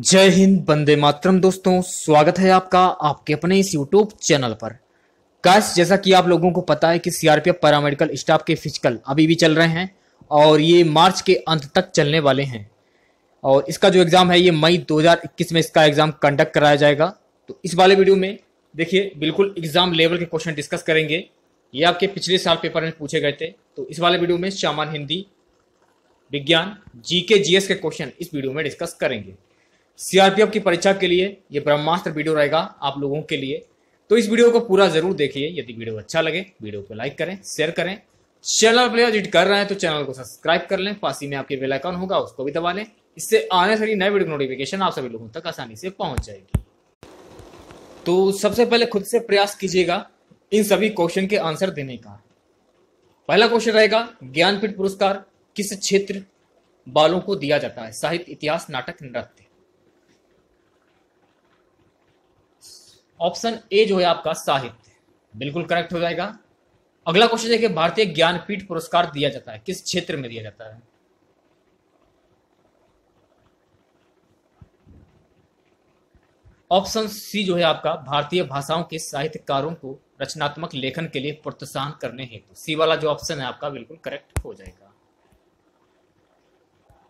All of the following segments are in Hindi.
जय हिंद, वंदे मातरम। दोस्तों, स्वागत है आपका आपके अपने इस यूट्यूब चैनल पर। गाइस, जैसा कि आप लोगों को पता है कि सीआरपीएफ पैरामेडिकल स्टाफ के फिजिकल अभी भी चल रहे हैं और ये मार्च के अंत तक चलने वाले हैं। और इसका जो एग्ज़ाम है ये मई 2021 में इसका एग्ज़ाम कंडक्ट कराया जाएगा। तो इस वाले वीडियो में देखिए बिल्कुल एग्ज़ाम लेवल के क्वेश्चन डिस्कस करेंगे। ये आपके पिछले साल पेपर में पूछे गए थे। तो इस वाले वीडियो में सामान्य हिंदी, विज्ञान, जीके, जीएस के क्वेश्चन इस वीडियो में डिस्कस करेंगे। सीआरपीएफ की परीक्षा के लिए ये ब्रह्मास्त्र वीडियो रहेगा आप लोगों के लिए। तो इस वीडियो को पूरा जरूर देखिए। यदि वीडियो अच्छा लगे वीडियो को लाइक करें, शेयर करें। चैनल पर विजिट कर रहे हैं तो चैनल को सब्सक्राइब कर लें। पास ही में आपके बेल आइकन होगा उसको भी दबा लें। इससे आने वाली नए वीडियो नोटिफिकेशन आप सभी लोगों तक आसानी से पहुंच जाएगी। तो सबसे पहले खुद से प्रयास कीजिएगा इन सभी क्वेश्चन के आंसर देने का। पहला क्वेश्चन रहेगा, ज्ञानपीठ पुरस्कार किस क्षेत्र वालों को दिया जाता है? साहित्य, इतिहास, नाटक, नृत्य। ऑप्शन ए जो है आपका साहित्य, बिल्कुल करेक्ट हो जाएगा। अगला क्वेश्चन देखिए, भारतीय ज्ञानपीठ पुरस्कार दिया जाता है किस क्षेत्र में दिया जाता है? ऑप्शन सी जो है आपका भारतीय भाषाओं के साहित्यकारों को रचनात्मक लेखन के लिए प्रोत्साहन करने हेतु। सी वाला जो ऑप्शन है आपका बिल्कुल करेक्ट हो जाएगा।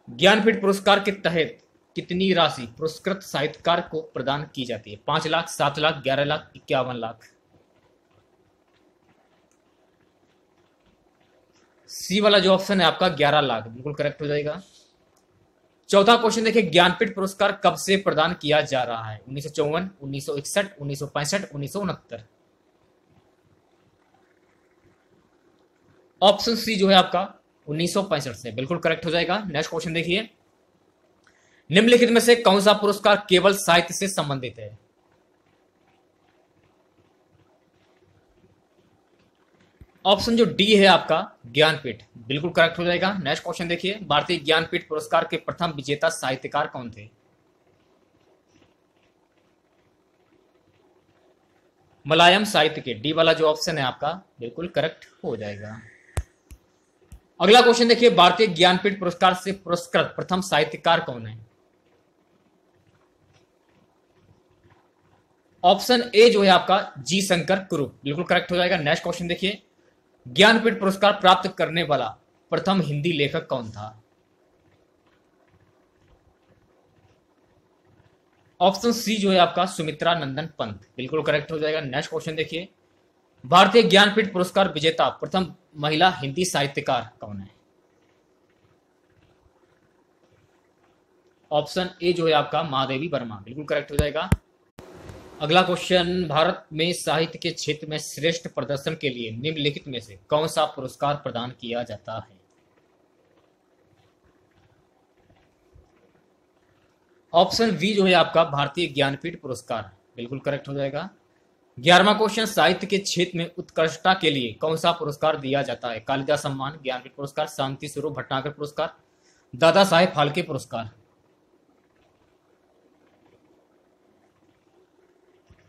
ज्ञानपीठ पुरस्कार के तहत कितनी राशि पुरस्कृत साहित्यकार को प्रदान की जाती है? 5 लाख, 7 लाख, 11 लाख, 51 लाख। सी वाला जो ऑप्शन है आपका 11 लाख बिल्कुल करेक्ट हो जाएगा। चौथा क्वेश्चन देखिए, ज्ञानपीठ पुरस्कार कब से प्रदान किया जा रहा है? 1954, 1961, 1965, 1969। ऑप्शन सी जो है आपका 1965 से बिल्कुल करेक्ट हो जाएगा। नेक्स्ट क्वेश्चन देखिए, निम्नलिखित में से कौन सा पुरस्कार केवल साहित्य से संबंधित है? ऑप्शन जो डी है आपका ज्ञानपीठ बिल्कुल करेक्ट हो जाएगा। नेक्स्ट क्वेश्चन देखिए, भारतीय ज्ञानपीठ पुरस्कार के प्रथम विजेता साहित्यकार कौन थे? मलयालम साहित्य के। डी वाला जो ऑप्शन है आपका बिल्कुल करेक्ट हो जाएगा। अगला क्वेश्चन देखिए, भारतीय ज्ञानपीठ पुरस्कार से पुरस्कृत प्रथम साहित्यकार कौन है? ऑप्शन ए जो है आपका जी शंकर कुरूप बिल्कुल करेक्ट हो जाएगा। नेक्स्ट क्वेश्चन देखिए, ज्ञानपीठ पुरस्कार प्राप्त करने वाला प्रथम हिंदी लेखक कौन था? ऑप्शन सी जो है आपका सुमित्रा नंदन पंत बिल्कुल करेक्ट हो जाएगा। नेक्स्ट क्वेश्चन देखिए, भारतीय ज्ञानपीठ पुरस्कार विजेता प्रथम महिला हिंदी साहित्यकार कौन है? ऑप्शन ए जो है आपका महादेवी वर्मा बिल्कुल करेक्ट हो जाएगा। अगला क्वेश्चन, भारत में साहित्य के क्षेत्र में श्रेष्ठ प्रदर्शन के लिए निम्नलिखित में से कौन सा पुरस्कार प्रदान किया जाता है? ऑप्शन बी जो है आपका भारतीय ज्ञानपीठ पुरस्कार बिल्कुल करेक्ट हो जाएगा। 11वां क्वेश्चन, साहित्य के क्षेत्र में उत्कृष्टता के लिए कौन सा पुरस्कार दिया जाता है? कालिदास सम्मान, ज्ञानपीठ पुरस्कार, शांति स्वरूप भटनागर पुरस्कार, दादा साहेब फाल्के पुरस्कार।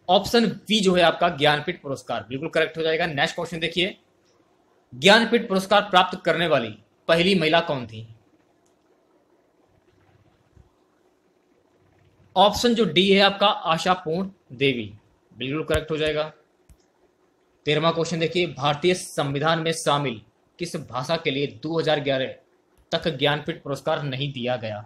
ऑप्शन बी जो है आपका ज्ञानपीठ पुरस्कार बिल्कुल करेक्ट हो जाएगा। नेक्स्ट क्वेश्चन देखिए, ज्ञानपीठ पुरस्कार प्राप्त करने वाली पहली महिला कौन थी? ऑप्शन जो डी है आपका आशापूर्ण देवी बिल्कुल करेक्ट हो जाएगा। 13वां क्वेश्चन देखिए, भारतीय संविधान में शामिल किस भाषा के लिए 2011 तक ज्ञानपीठ पुरस्कार नहीं दिया गया?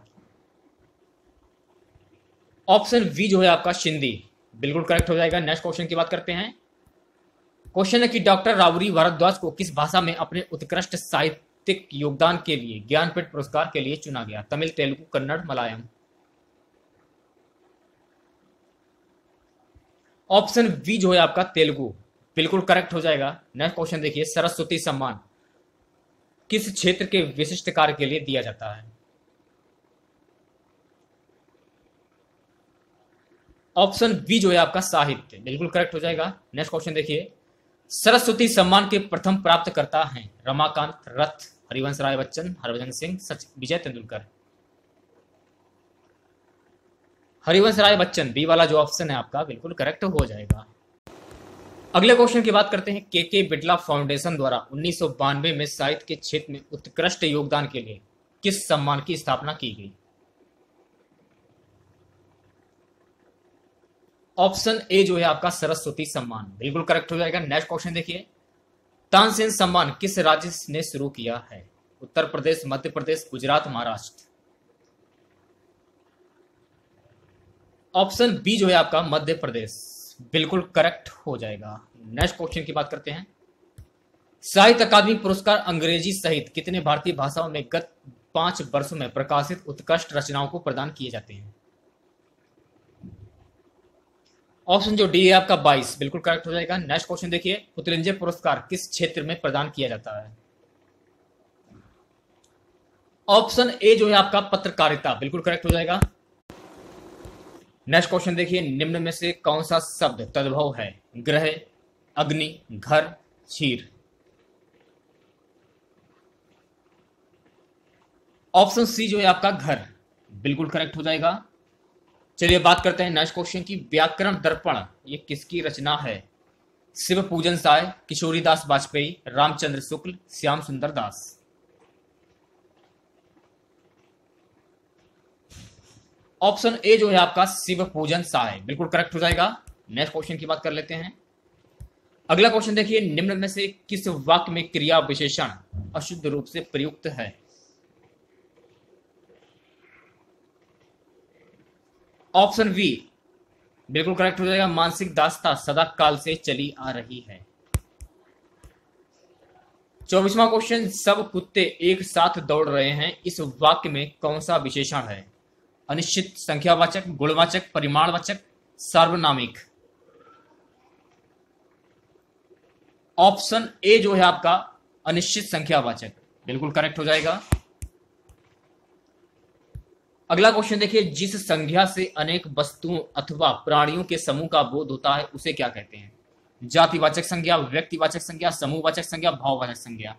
ऑप्शन बी जो है आपका सिंधी बिल्कुल करेक्ट हो जाएगा। नेक्स्ट क्वेश्चन की बात करते हैं। क्वेश्चन है कि डॉक्टर रावरी भारद्वाज को किस भाषा में अपने उत्कृष्ट साहित्यिक योगदान के लिए ज्ञानपीठ पुरस्कार के लिए चुना गया? तमिल, तेलुगु, कन्नड़, मलयालम। ऑप्शन बी जो है आपका तेलुगु बिल्कुल करेक्ट हो जाएगा। नेक्स्ट क्वेश्चन देखिए, सरस्वती सम्मान किस क्षेत्र के विशिष्ट कार्य के लिए दिया जाता है? ऑप्शन बी जो है आपका साहित्य बिल्कुल करेक्ट हो जाएगा। नेक्स्ट क्वेश्चन देखिए, सरस्वती सम्मान के प्रथम प्राप्तकर्ता हैं रमाकांत, रथ, हरिवंश राय बच्चन, हरभजन सिंह, विजय तेंदुलकर। हरिवंश राय बच्चन, बी वाला जो ऑप्शन है आपका बिल्कुल करेक्ट हो जाएगा। अगले क्वेश्चन की बात करते हैं, के बिड़ला फाउंडेशन द्वारा 1992 में साहित्य के क्षेत्र में उत्कृष्ट योगदान के लिए किस सम्मान की स्थापना की गई? ऑप्शन ए जो है आपका सरस्वती सम्मान बिल्कुल करेक्ट हो जाएगा। नेक्स्ट क्वेश्चन देखिए, तानसेन सम्मान किस राज्य ने शुरू किया है? उत्तर प्रदेश, मध्य प्रदेश, गुजरात, महाराष्ट्र। ऑप्शन बी जो है आपका मध्य प्रदेश बिल्कुल करेक्ट हो जाएगा। नेक्स्ट क्वेश्चन की बात करते हैं, साहित्य अकादमी पुरस्कार अंग्रेजी सहित कितने भारतीय भाषाओं में गत 5 वर्षों में प्रकाशित उत्कृष्ट रचनाओं को प्रदान किए जाते हैं? ऑप्शन जो डी है आपका 22 बिल्कुल करेक्ट हो जाएगा। नेक्स्ट क्वेश्चन देखिए, पुतलिंजय पुरस्कार किस क्षेत्र में प्रदान किया जाता है? ऑप्शन ए जो है आपका पत्रकारिता बिल्कुल करेक्ट हो जाएगा। नेक्स्ट क्वेश्चन देखिए, निम्न में से कौन सा शब्द तद्भव है? ग्रह, अग्नि, घर, क्षीर। ऑप्शन सी जो है आपका घर बिल्कुल करेक्ट हो जाएगा। चलिए बात करते हैं नेक्स्ट क्वेश्चन की, व्याकरण दर्पण ये किसकी रचना है? शिव पूजन साय, किशोरीदास वाजपेयी, रामचंद्र शुक्ल, श्याम सुंदर दास। ऑप्शन ए जो है आपका शिव पूजन साय बिल्कुल करेक्ट हो जाएगा। नेक्स्ट क्वेश्चन की बात कर लेते हैं। अगला क्वेश्चन देखिए, निम्न में से किस वाक्य में क्रिया विशेषण अशुद्ध रूप से प्रयुक्त है? ऑप्शन बी बिल्कुल करेक्ट हो जाएगा, मानसिक दास्ता सदा काल से चली आ रही है। 24वां क्वेश्चन, सब कुत्ते एक साथ दौड़ रहे हैं, इस वाक्य में कौन सा विशेषण है? अनिश्चित, संख्यावाचक, गुणवाचक, परिमाणवाचक, सार्वनामिक। ऑप्शन ए जो है आपका अनिश्चित संख्यावाचक बिल्कुल करेक्ट हो जाएगा। अगला क्वेश्चन देखिए, जिस संज्ञा से अनेक वस्तुओं अथवा प्राणियों के समूह का बोध होता है उसे क्या कहते हैं? जातिवाचक संज्ञा, व्यक्तिवाचक संज्ञा, समूहवाचक संज्ञा, भाववाचक संज्ञा।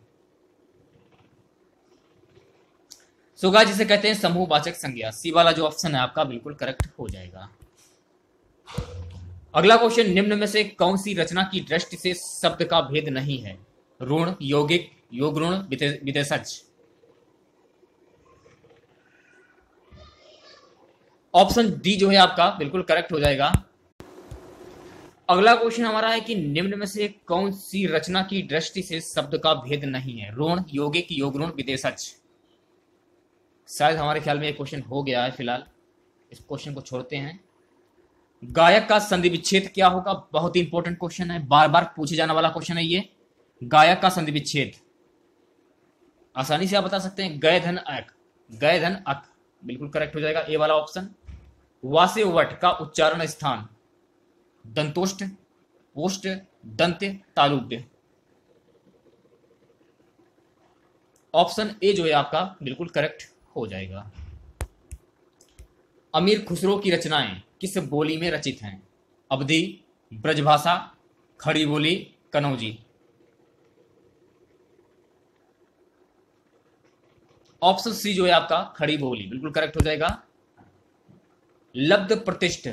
सुगा जिसे कहते हैं समूहवाचक संज्ञा। सी वाला जो ऑप्शन है आपका बिल्कुल करेक्ट हो जाएगा। अगला क्वेश्चन, निम्न में से कौन सी रचना की दृष्टि से शब्द का भेद नहीं है? ऋण, यौगिक, योग ऋण, विशेषज। ऑप्शन डी जो है आपका बिल्कुल करेक्ट हो जाएगा। अगला क्वेश्चन हमारा है कि निम्न में से कौन सी रचना की दृष्टि से शब्द का भेद नहीं है? ऋण, यौगिक, योग ऋण, विशेषज। शायद हमारे ख्याल में एक क्वेश्चन हो गया है, फिलहाल इस क्वेश्चन को छोड़ते हैं। गायक का संधि विच्छेद क्या होगा? बहुत ही इंपॉर्टेंट क्वेश्चन है, बार बार पूछे जाने वाला क्वेश्चन है ये। गायक का संधि विच्छेद आसानी से आप बता सकते हैं, गय धन अक, गय धन अक बिल्कुल करेक्ट हो जाएगा, ए वाला ऑप्शन। वासे वट का उच्चारण स्थान? दंतोष्ट, ओष्ठ, दंत, तालुब्य। ऑप्शन ए जो है आपका बिल्कुल करेक्ट हो जाएगा। अमीर खुसरो की रचनाएं किस बोली में रचित हैं? अवधी, ब्रजभाषा, खड़ी बोली, कनौजी। ऑप्शन सी जो है आपका खड़ी बोली बिल्कुल करेक्ट हो जाएगा। लब्ध प्रतिष्ठ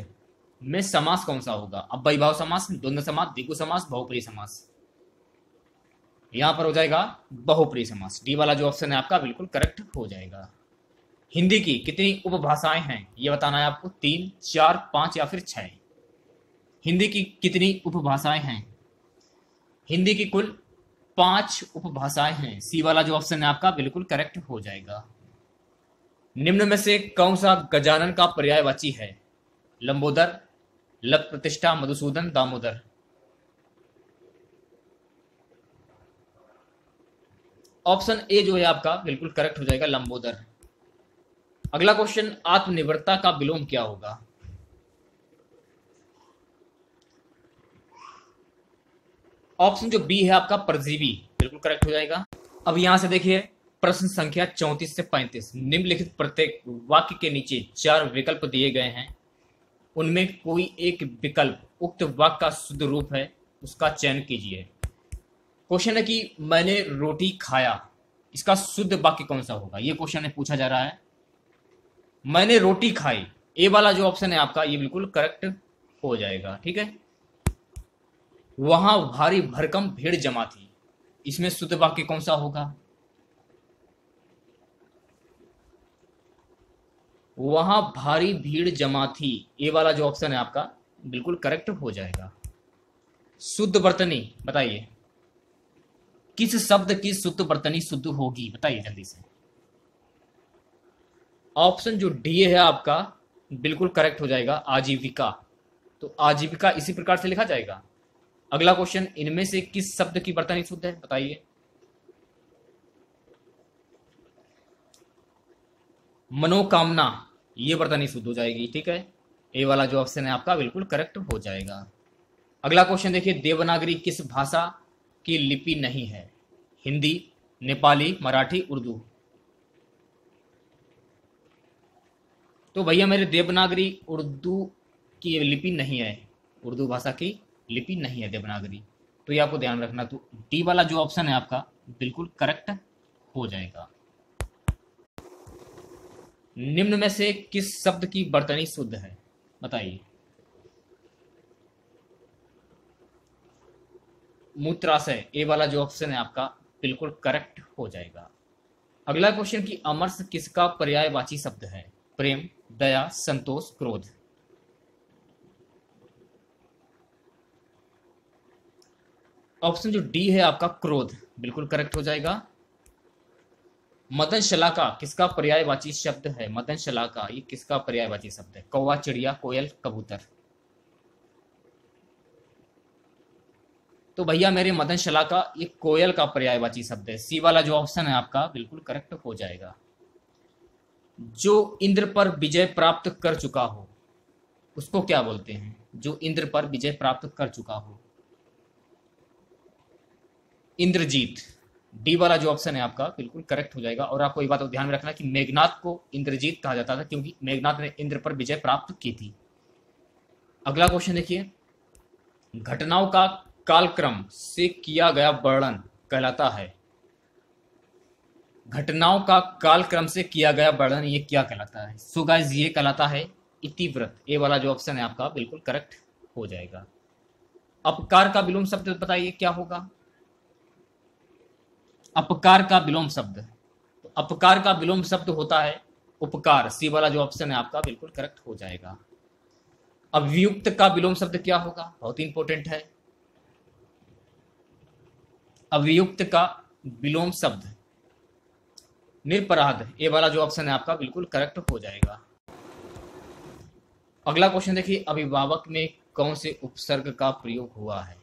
में समास कौन सा होगा? अव्ययीभाव समास, द्वंद्व समास, द्विगु समास, बहुप्रिय समास। यहां पर हो जाएगा बहुप्रिय समास। डी वाला जो ऑप्शन है आपका बिल्कुल करेक्ट हो जाएगा। हिंदी की कितनी उपभाषाएं हैं ये बताना है आपको, 3, 4, 5 या फिर 6। हिंदी की कितनी उपभाषाएं हैं? हिंदी की कुल 5 उपभाषाएं हैं। सी वाला जो ऑप्शन है आपका बिल्कुल करेक्ट हो जाएगा। निम्न में से कौन सा गजानन का पर्यायवाची है? लंबोदर, लक प्रतिष्ठा, मधुसूदन, दामोदर। ऑप्शन ए जो है आपका बिल्कुल करेक्ट हो जाएगा, लंबोदर। अगला क्वेश्चन, आत्मनिर्भरता का विलोम क्या होगा? ऑप्शन जो बी है आपका परजीवी बिल्कुल करेक्ट हो जाएगा। अब यहां से देखिए प्रश्न संख्या 34 से 35, निम्नलिखित प्रत्येक वाक्य के नीचे 4 विकल्प दिए गए हैं, उनमें कोई एक विकल्प उक्त वाक्य का शुद्ध रूप है, उसका चयन कीजिए। क्वेश्चन है कि मैंने रोटी खाया, इसका शुद्ध वाक्य कौन सा होगा? ये क्वेश्चन है पूछा जा रहा है। मैंने रोटी खाई, ए वाला जो ऑप्शन है आपका ये बिल्कुल करेक्ट हो जाएगा, ठीक है। वहां भारी भरकम भीड़ जमा थी, इसमें शुद्ध वाक्य कौन सा होगा? वहां भारी भीड़ जमा थी, ए वाला जो ऑप्शन है आपका बिल्कुल करेक्ट हो जाएगा। शुद्ध वर्तनी बताइए, किस शब्द की शुद्ध वर्तनी शुद्ध होगी, बताइए जल्दी से। ऑप्शन जो डी है आपका बिल्कुल करेक्ट हो जाएगा, आजीविका। तो आजीविका इसी प्रकार से लिखा जाएगा। अगला क्वेश्चन, इनमें से किस शब्द की वर्तनी शुद्ध है, बताइए। मनोकामना, ये वर्तनी शुद्ध हो जाएगी, ठीक है। ए वाला जो ऑप्शन है आपका बिल्कुल करेक्ट हो जाएगा। अगला क्वेश्चन देखिए, देवनागरी किस भाषा की लिपि नहीं है, हिंदी, नेपाली, मराठी, उर्दू। तो भैया मेरे देवनागरी उर्दू की लिपि नहीं है, उर्दू भाषा की लिपि नहीं है देवनागरी, तो ये आपको ध्यान रखना। तो डी वाला जो ऑप्शन है आपका बिल्कुल करेक्ट हो जाएगा। निम्न में से किस शब्द की वर्तनी शुद्ध है, बताइए। मूत्राशय, ए वाला जो ऑप्शन है आपका बिल्कुल करेक्ट हो जाएगा। अगला क्वेश्चन की अमरस किसका पर्यायवाची शब्द है, प्रेम, दया, संतोष, क्रोध। ऑप्शन जो डी है आपका क्रोध बिल्कुल करेक्ट हो जाएगा। मदन शलाका किसका पर्यायवाची शब्द है, मदन शलाका ये किसका पर्यायवाची शब्द है, कौवा, चिड़िया, कोयल, कबूतर। तो भैया मेरे मदन शलाका ये कोयल का पर्यायवाची शब्द है, सी वाला जो ऑप्शन है आपका बिल्कुल करेक्ट हो जाएगा। जो इंद्र पर विजय प्राप्त कर चुका हो उसको क्या बोलते हैं, जो इंद्र पर विजय प्राप्त कर चुका हो। इंद्रजीत, डी वाला जो ऑप्शन है आपका बिल्कुल करेक्ट हो जाएगा। और आपको ये बात ध्यान में रखना कि मेघनाथ को इंद्रजीत कहा जाता था क्योंकि मेघनाथ ने इंद्र पर विजय प्राप्त की थी। अगला क्वेश्चन देखिए, घटनाओं का कालक्रम से किया गया वर्णन कहलाता है, घटनाओं का कालक्रम से किया गया वर्णन ये क्या कहलाता है। सो गाइस ये कहलाता है इतिवृत्त, ए वाला जो ऑप्शन है आपका बिल्कुल करेक्ट हो जाएगा। अपकार का विलोम शब्द बताइए क्या होगा, अपकार का विलोम शब्द। तो अपकार का विलोम शब्द होता है उपकार, सी वाला जो ऑप्शन है आपका बिल्कुल करेक्ट हो जाएगा। अभियुक्त का विलोम शब्द क्या होगा, बहुत इंपॉर्टेंट है। अभियुक्त का विलोम शब्द निरपराध, ए वाला जो ऑप्शन है आपका बिल्कुल करेक्ट हो जाएगा। अगला क्वेश्चन देखिए, अभिभावक में कौन से उपसर्ग का प्रयोग हुआ है।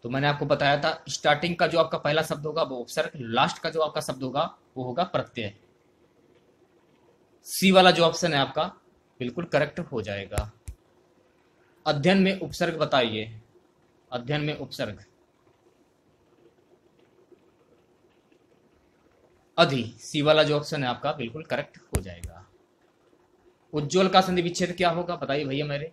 तो मैंने आपको बताया था स्टार्टिंग का जो आपका पहला शब्द होगा वो उपसर्ग, लास्ट का जो आपका शब्द होगा वो होगा प्रत्यय। सी वाला जो ऑप्शन है आपका बिल्कुल करेक्ट हो जाएगा। अध्ययन में उपसर्ग बताइए, अध्ययन में उपसर्ग अधि, सी वाला जो ऑप्शन है आपका बिल्कुल करेक्ट हो जाएगा। उज्ज्वल का संधि विच्छेद क्या होगा, बताइए भैया मेरे।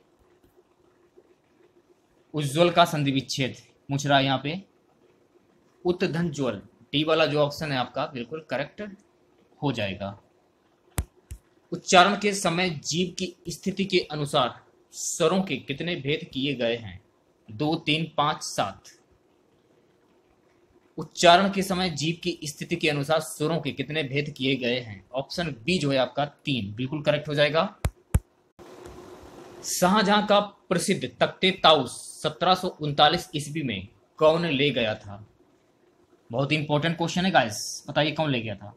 उज्ज्वल का संधि विच्छेद पूछ रहा है यहाँ पे, उत्तधनज्वल, डी वाला जो ऑप्शन है आपका बिल्कुल करेक्ट हो जाएगा। उच्चारण के समय जीभ की स्थिति के अनुसार स्वरों के कितने भेद किए गए हैं, 2, 3, 5, 7। उच्चारण के समय जीभ की स्थिति के अनुसार स्वरों के कितने भेद किए गए हैं, ऑप्शन बी जो है आपका 3 बिल्कुल करेक्ट हो जाएगा। शाहजहां का प्रसिद्ध तख्ते ताउस 1739 ईस्वी में कौन ले गया था, बहुत इंपॉर्टेंट क्वेश्चन है गाइस, बताइए कौन ले गया था।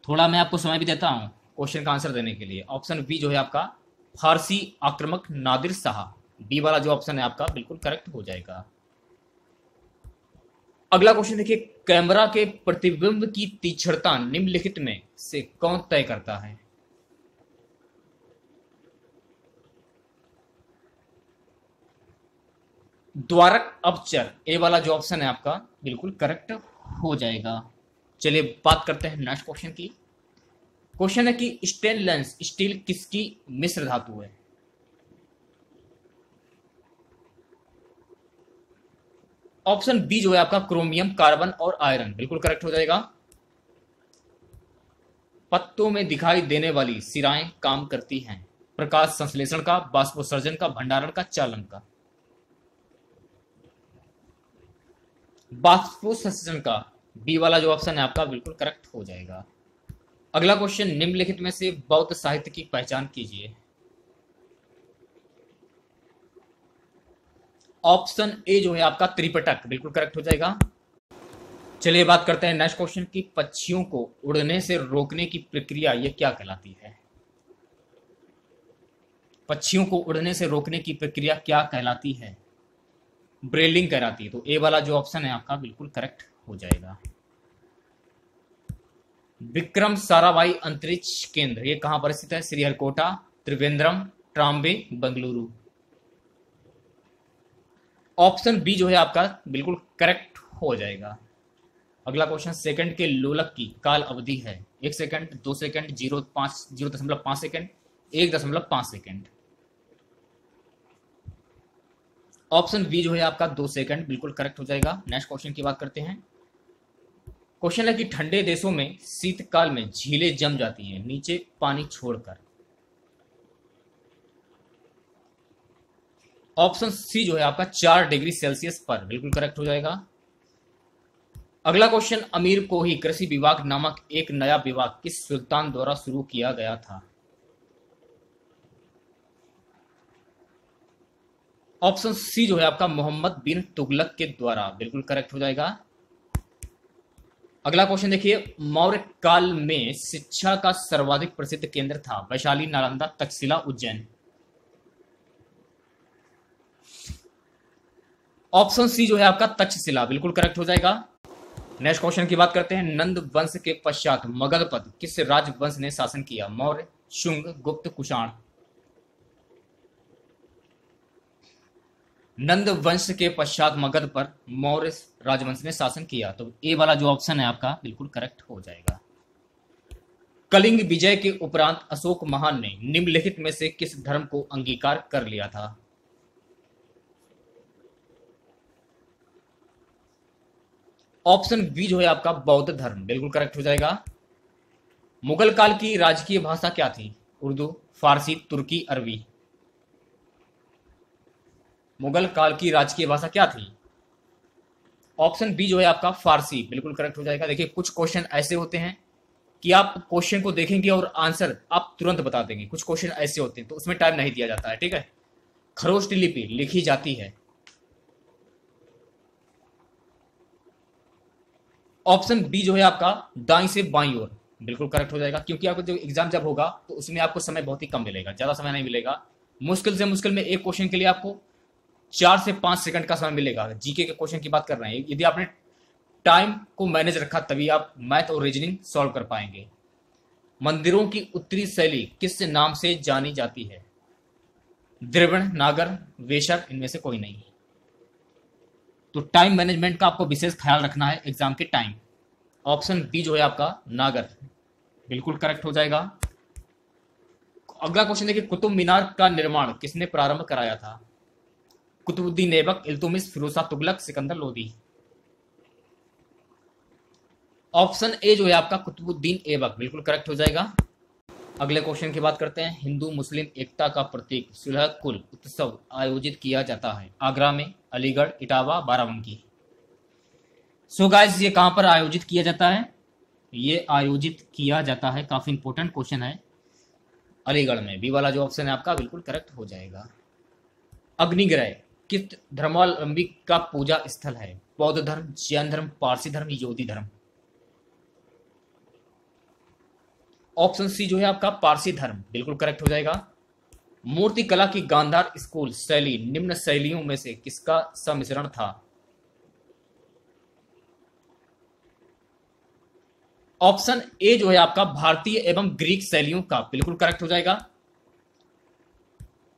थोड़ा मैं आपको समय भी देता हूं क्वेश्चन का आंसर देने के लिए। ऑप्शन बी जो है आपका फारसी आक्रमक नादिर शाह, बी वाला जो ऑप्शन है आपका बिल्कुल करेक्ट हो जाएगा। अगला क्वेश्चन देखिए, कैमरा के प्रतिबिंब की तीक्ष्णता निम्नलिखित में से कौन तय करता है। द्वारक अपचर, ए वाला जो ऑप्शन है आपका बिल्कुल करेक्ट हो जाएगा। चलिए बात करते हैं नेक्स्ट क्वेश्चन की। क्वेश्चन है कि स्टेनलेस स्टील किसकी मिश्र धातु है। ऑप्शन बी जो है आपका क्रोमियम, कार्बन और आयरन बिल्कुल करेक्ट हो जाएगा। पत्तों में दिखाई देने वाली सिराएं काम करती हैं, प्रकाश संश्लेषण का, बाष्पोत्सर्जन का, भंडारण का, चालन का। बाष्पोत्सर्जन का, बी वाला जो ऑप्शन है आपका बिल्कुल करेक्ट हो जाएगा। अगला क्वेश्चन, निम्नलिखित में से बौद्ध साहित्य की पहचान कीजिए। ऑप्शन ए जो है आपका त्रिपिटक बिल्कुल करेक्ट हो जाएगा। चलिए बात करते हैं नेक्स्ट क्वेश्चन की, पक्षियों को उड़ने से रोकने की प्रक्रिया ये क्या कहलाती है? पक्षियों को उड़ने से रोकने की प्रक्रिया क्या कहलाती है? ब्रेलिंग कहलाती है। तो ए वाला जो ऑप्शन है आपका बिल्कुल करेक्ट हो जाएगा। विक्रम साराभाई अंतरिक्ष केंद्र ये कहां पर स्थित है? श्रीहरिकोटा, त्रिवेंद्रम, ट्राम्बे, बेंगलुरु। ऑप्शन बी जो है आपका बिल्कुल करेक्ट हो जाएगा। अगला क्वेश्चन, सेकंड के लोलक की काल अवधि है 1 second, 2 second, 0.5 second, 1.5 second. Option B जो है आपका 2 सेकंड बिल्कुल करेक्ट हो जाएगा। नेक्स्ट क्वेश्चन की बात करते हैं। क्वेश्चन है कि ठंडे देशों में शीतकाल में झीलें जम जाती हैं नीचे पानी छोड़कर। ऑप्शन सी जो है आपका 4 डिग्री सेल्सियस पर बिल्कुल करेक्ट हो जाएगा। अगला क्वेश्चन, अमीर को ही कृषि विभाग नामक एक नया विभाग किस सुल्तान द्वारा शुरू किया गया था? ऑप्शन सी जो है आपका मोहम्मद बिन तुगलक के द्वारा बिल्कुल करेक्ट हो जाएगा। अगला क्वेश्चन देखिए, मौर्य काल में शिक्षा का सर्वाधिक प्रसिद्ध केंद्र था वैशाली, नालंदा, तक्षशिला, उज्जैन। ऑप्शन सी जो है आपका तक्षशिला बिल्कुल करेक्ट हो जाएगा। नेक्स्ट क्वेश्चन की बात करते हैं। नंद वंश के पश्चात मगध पर किस राजवंश ने शासन किया? मौर्य, शुंग, गुप्त, कुषाण। नंद वंश के पश्चात मगध पर मौर्य राजवंश ने शासन किया। तो ए वाला जो ऑप्शन है आपका बिल्कुल करेक्ट हो जाएगा। कलिंग विजय के उपरांत अशोक महान ने निम्नलिखित में से किस धर्म को अंगीकार कर लिया था? ऑप्शन बी जो है आपका बौद्ध धर्म बिल्कुल करेक्ट हो जाएगा। मुगल काल की राजकीय भाषा क्या थी? उर्दू, फारसी, तुर्की, अरबी। मुगल काल की राजकीय भाषा क्या थी? ऑप्शन बी जो है आपका फारसी बिल्कुल करेक्ट हो जाएगा। देखिए कुछ क्वेश्चन ऐसे होते हैं कि आप क्वेश्चन को देखेंगे और आंसर आप तुरंत बता देंगे। कुछ क्वेश्चन ऐसे होते हैं तो उसमें टाइम नहीं दिया जाता है, ठीक है। खरोष्ट लिपि लिखी जाती है। ऑप्शन बी जो है आपका दाईं से बाईं ओर बिल्कुल करेक्ट हो जाएगा, क्योंकि आपको जो एग्जाम जब होगा तो उसमें आपको समय बहुत ही कम मिलेगा, ज्यादा समय नहीं मिलेगा। मुश्किल से मुश्किल में एक क्वेश्चन के लिए आपको 4 से 5 सेकंड का समय मिलेगा। जीके के क्वेश्चन की बात कर रहे हैं, यदि आपने टाइम को मैनेज रखा तभी आप मैथ और रीजनिंग सॉल्व कर पाएंगे। मंदिरों की उत्तरी शैली किस नाम से जानी जाती है? द्रविड़, नागर, वेशर, इनमें से कोई नहीं। तो टाइम मैनेजमेंट का आपको विशेष ख्याल रखना है एग्जाम के टाइम। ऑप्शन बी जो है आपका नागर बिल्कुल करेक्ट हो जाएगा। अगला क्वेश्चन देखिए, कुतुब मीनार का निर्माण किसने प्रारंभ कराया था? कुतुबुद्दीन ऐबक, इल्तुतमिश, फिरोज शाह तुगलक, सिकंदर लोदी। ऑप्शन ए जो है आपका कुतुबुद्दीन ऐबक बिल्कुल करेक्ट हो जाएगा। अगले क्वेश्चन की बात करते हैं। हिंदू मुस्लिम एकता का प्रतीक सुलह कुल उत्सव आयोजित किया जाता है आगरा में, अलीगढ़, इटावा, बाराबंकी। सो गाइस ये कहां पर आयोजित किया जाता है? ये आयोजित किया जाता है, काफी इंपॉर्टेंट क्वेश्चन है, अलीगढ़ में। बी वाला जो ऑप्शन है आपका बिल्कुल करेक्ट हो जाएगा। अग्निग्रह किस धर्मावलंबी का पूजा स्थल है? बौद्ध धर्म, जैन धर्म, पारसी धर्म, यहूदी धर्म। ऑप्शन सी जो है आपका पारसी धर्म बिल्कुल करेक्ट हो जाएगा। मूर्ति कला की गांधार स्कूल शैली निम्न शैलियों में से किसका सम्मिश्रण था? ऑप्शन ए जो है आपका भारतीय एवं ग्रीक शैलियों का बिल्कुल करेक्ट हो जाएगा।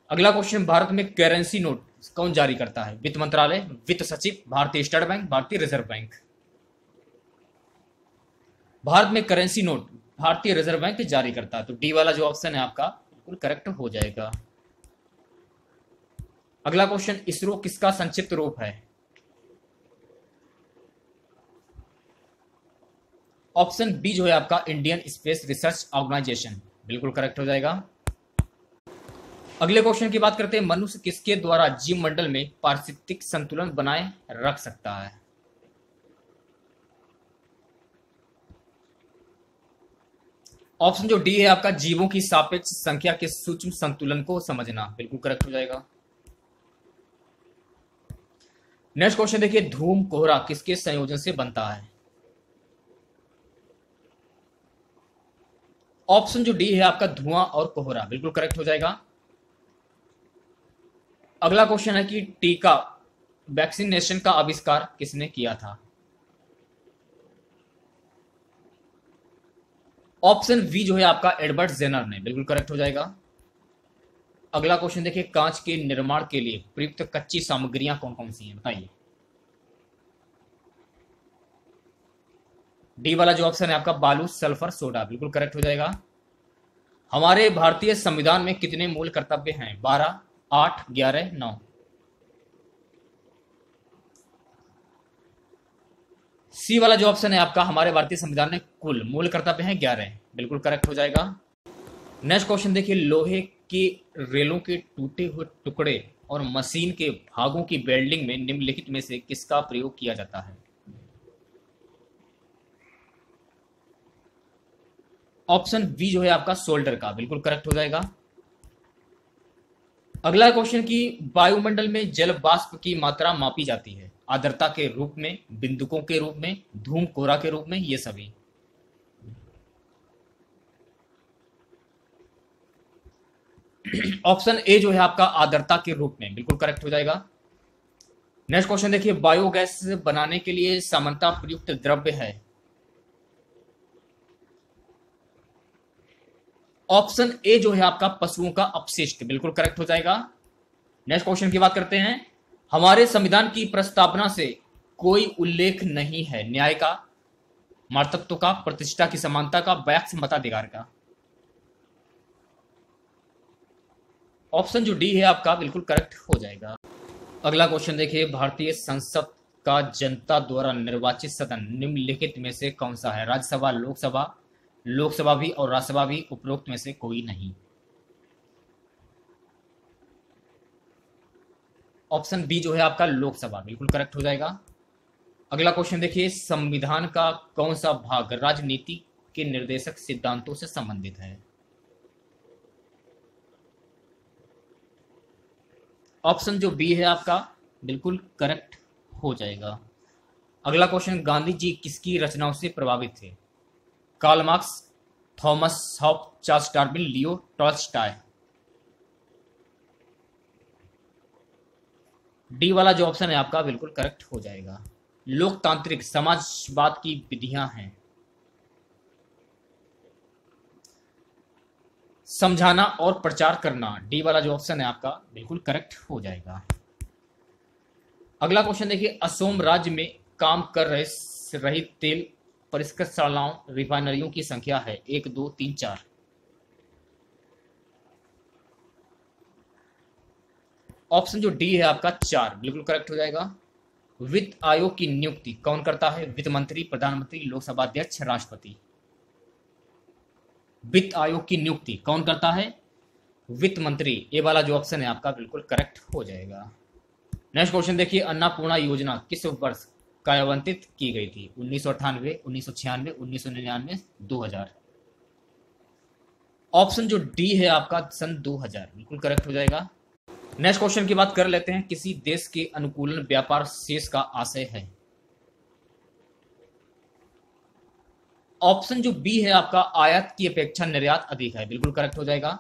अगला क्वेश्चन, भारत में करेंसी नोट कौन जारी करता है? वित्त मंत्रालय, वित्त सचिव, भारतीय स्टेट बैंक, भारतीय रिजर्व बैंक। भारत में करेंसी नोट भारतीय रिजर्व बैंक जारी करता है। तो डी वाला जो ऑप्शन है आपका बिल्कुल करेक्ट हो जाएगा। अगला क्वेश्चन, इसरो किसका संक्षिप्त रूप है? ऑप्शन बी जो है आपका इंडियन स्पेस रिसर्च ऑर्गेनाइजेशन बिल्कुल करेक्ट हो जाएगा। अगले क्वेश्चन की बात करते हैं। मनुष्य किसके द्वारा जीव मंडल में पारिस्थितिक संतुलन बनाए रख सकता है? ऑप्शन जो डी है आपका जीवों की सापेक्ष संख्या के सूक्ष्म संतुलन को समझना बिल्कुल करेक्ट हो जाएगा। नेक्स्ट क्वेश्चन देखिए, धूम कोहरा किसके संयोजन से बनता है? ऑप्शन जो डी है आपका धुआं और कोहरा, बिल्कुल करेक्ट हो जाएगा। अगला क्वेश्चन है कि टीका वैक्सीनेशन का आविष्कार किसने किया था? ऑप्शन वी जो है आपका एडवर्ड जेनर ने, बिल्कुल करेक्ट हो जाएगा। अगला क्वेश्चन देखिए, कांच के निर्माण के लिए प्रयुक्त कच्ची सामग्रियां कौन कौन सी हैं, बताइए। डी वाला जो ऑप्शन है आपका बालू सल्फर सोडा, बिल्कुल करेक्ट हो जाएगा। हमारे भारतीय संविधान में कितने मूल कर्तव्य हैं? 12, 8, 11, 9। सी वाला जो ऑप्शन है आपका, हमारे भारतीय संविधान में कुल मूल कर्तव्य हैं 11, बिल्कुल करेक्ट हो जाएगा। नेक्स्ट क्वेश्चन देखिए, लोहे की रेलों के टूटे हुए टुकड़े और मशीन के भागों की वेल्डिंग में निम्नलिखित में से किसका प्रयोग किया जाता है? ऑप्शन बी जो है आपका सोल्डर का, बिल्कुल करेक्ट हो जाएगा। अगला क्वेश्चन की वायुमंडल में जल वाष्प की मात्रा मापी जाती है? आर्द्रता के रूप में, बिंदुकों के रूप में, धूम कोहरा के रूप में, ये सभी। ऑप्शन ए जो है आपका आर्द्रता के रूप में, बिल्कुल करेक्ट हो जाएगा। नेक्स्ट क्वेश्चन देखिए, बायोगैस बनाने के लिए सामान्यतः प्रयुक्त द्रव्य है? ऑप्शन ए जो है आपका पशुओं का अपशिष्ट, बिल्कुल करेक्ट हो जाएगा। नेक्स्ट क्वेश्चन की बात करते हैं, हमारे संविधान की प्रस्तावना से कोई उल्लेख नहीं है न्याय का, मातृत्व का, प्रतिष्ठा की समानता का, वैक्स मताधिकार का। ऑप्शन जो डी है आपका बिल्कुल करेक्ट हो जाएगा। अगला क्वेश्चन देखिए, भारतीय संसद का जनता द्वारा निर्वाचित सदन निम्नलिखित में से कौन सा है? राज्यसभा, लोकसभा, लोकसभा भी और राज्यसभा भी, उपरोक्त में से कोई नहीं। ऑप्शन बी जो है आपका लोकसभा, बिल्कुल करेक्ट हो जाएगा। अगला क्वेश्चन देखिए, संविधान का कौन सा भाग राजनीति के निर्देशक सिद्धांतों से संबंधित है? ऑप्शन जो बी है आपका बिल्कुल करेक्ट हो जाएगा। अगला क्वेश्चन, गांधी जी किसकी रचनाओं से प्रभावित थे? Karl Marx, Thomas Hobbes, Charles Darwin, Leo Tolstoy. D वाला जो ऑप्शन है आपका बिल्कुल करेक्ट हो जाएगा। लोकतांत्रिक समाजवाद की विधियां हैं समझाना और प्रचार करना। डी वाला जो ऑप्शन है आपका बिल्कुल करेक्ट हो जाएगा। अगला क्वेश्चन देखिए, असोम राज्य में काम कर रही तेल परिष्करणशालाओं, रिफाइनरियों की संख्या है 1, 2, 3, 4। ऑप्शन जो डी है आपका 4, बिल्कुल करेक्ट हो जाएगा। वित्त आयोग की नियुक्ति कौन करता है? वित्त मंत्री, प्रधानमंत्री, लोकसभा अध्यक्ष, राष्ट्रपति। वित्त आयोग की नियुक्ति कौन करता है? वित्त मंत्री। ए वाला जो ऑप्शन है आपका बिल्कुल करेक्ट हो जाएगा। नेक्स्ट क्वेश्चन देखिए, अन्नपूर्णा योजना किस वर्ष कार्यान्वित की गई थी? 1998, 1996, 1999, 2000। ऑप्शन जो डी है आपका सन 2000, बिल्कुल करेक्ट हो जाएगा। नेक्स्ट क्वेश्चन की बात कर लेते हैं, किसी देश के अनुकूलन व्यापार शेष का आशय है? ऑप्शन जो बी है आपका आयात की अपेक्षा निर्यात अधिक है, बिल्कुल करेक्ट हो जाएगा।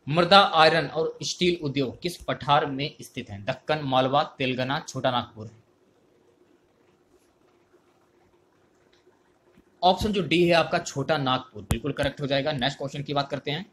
मृदा, आयरन और स्टील उद्योग किस पठार में स्थित है? दक्कन, मालवा, तेलंगाना, छोटा नागपुर। ऑप्शन जो डी है आपका छोटा नागपुर, बिल्कुल करेक्ट हो जाएगा। नेक्स्ट क्वेश्चन की बात करते हैं,